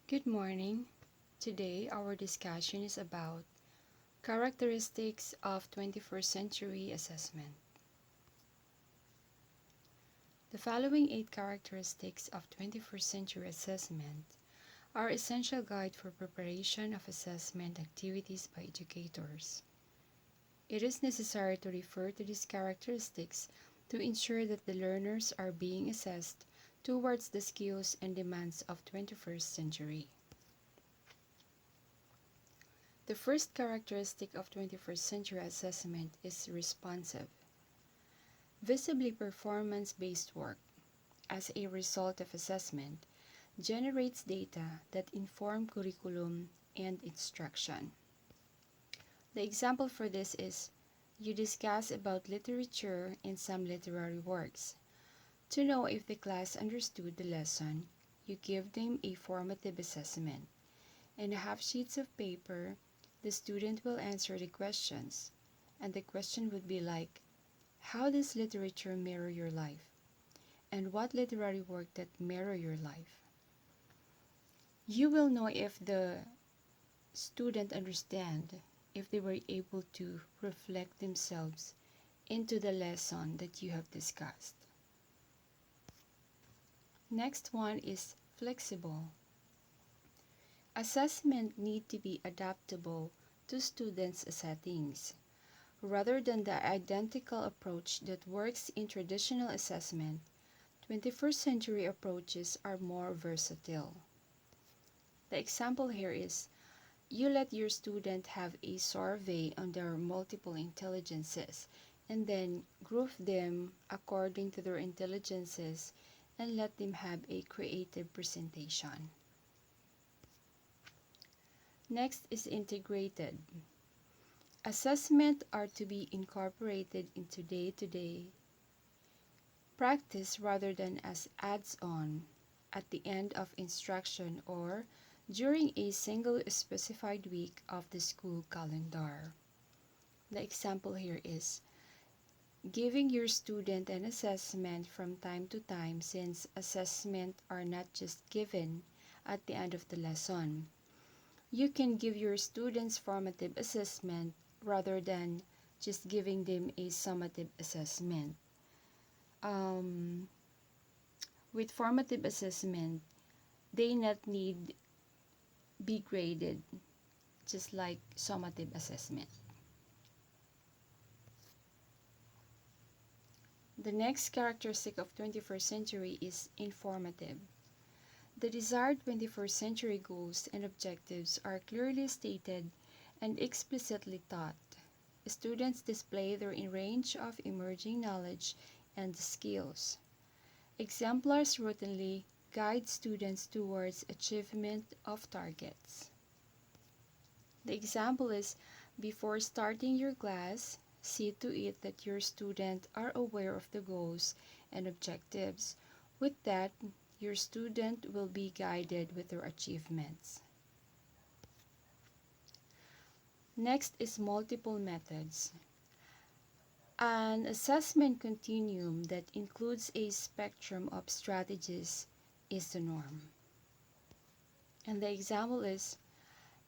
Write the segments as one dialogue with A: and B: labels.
A: Good morning. Today, our discussion is about characteristics of 21st century assessment. The following 8 characteristics of 21st century assessment are essential guide for preparation of assessment activities by educators. It is necessary to refer to these characteristics to ensure that the learners are being assessed towards the skills and demands of 21st century. The first characteristic of 21st century assessment is responsive. Visibly performance-based work, as a result of assessment, generates data that inform curriculum and instruction. The example for this is you discuss about literature in some literary works. To know if the class understood the lesson, you give them a formative assessment. In half sheets of paper, the student will answer the questions, and the question would be like, how does literature mirror your life? And what literary work that mirror your life? You will know if the student understand, if they were able to reflect themselves into the lesson that you have discussed. Next one is flexible. Assessment need to be adaptable to students' settings. Rather than the identical approach that works in traditional assessment, 21st century approaches are more versatile. The example here is, you let your student have a survey on their multiple intelligences and then group them according to their intelligences and let them have a creative presentation. Next is integrated. Assessment are to be incorporated into day-to-day practice rather than as adds-on at the end of instruction or during a single specified week of the school calendar. The example here is giving your student an assessment from time to time, since assessment are not just given at the end of the lesson. You can give your students formative assessment rather than just giving them a summative assessment. With formative assessment, they not need be graded just like summative assessment. The next characteristic of 21st century is informative. The desired 21st century goals and objectives are clearly stated and explicitly taught. Students display their range of emerging knowledge and skills. Exemplars routinely guide students towards achievement of targets. The example is, before starting your class, see to it that your students are aware of the goals and objectives. With that, your student will be guided with their achievements. Next is multiple methods. An assessment continuum that includes a spectrum of strategies is the norm. And the example is,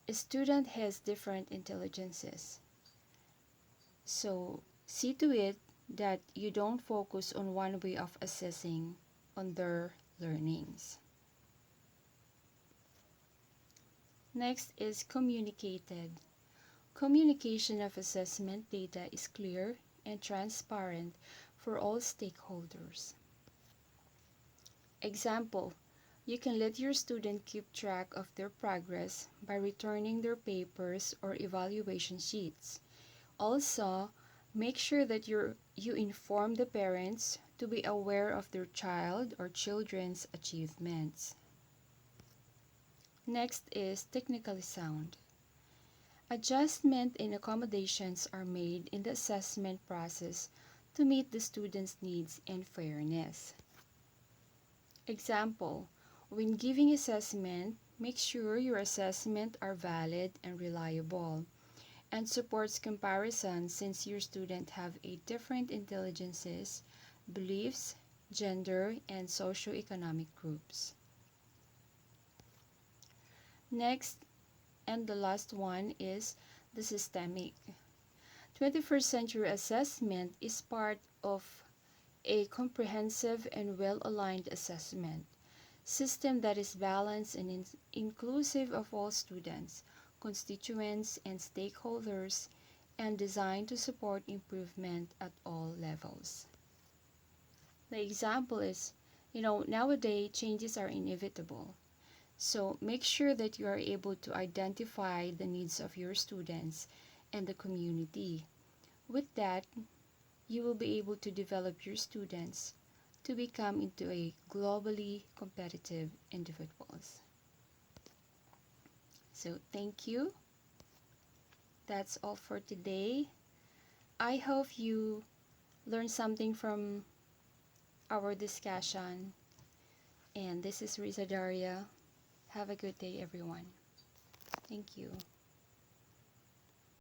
A: a student has different intelligences. So, see to it that you don't focus on one way of assessing on their learnings. Next is communicated. Communication of assessment data is clear and transparent for all stakeholders. Example, you can let your student keep track of their progress by returning their papers or evaluation sheets. Also, make sure that you inform the parents to be aware of their child or children's achievements. Next is technically sound. Adjustment and accommodations are made in the assessment process to meet the student's needs and fairness. Example, when giving assessment, make sure your assessments are valid and reliable, and supports comparison since your students have a different intelligences, beliefs, gender, and socioeconomic groups. Next, and the last one, is the systemic. 21st century assessment is part of a comprehensive and well-aligned assessment system that is balanced and inclusive of all students, constituents, and stakeholders, and designed to support improvement at all levels. The example is, nowadays changes are inevitable. So make sure that you are able to identify the needs of your students and the community. With that, you will be able to develop your students to become into a globally competitive individuals. So thank you. That's all for today. I hope you learned something from our discussion. And this is Risa Daria. Have a good day, everyone. Thank you.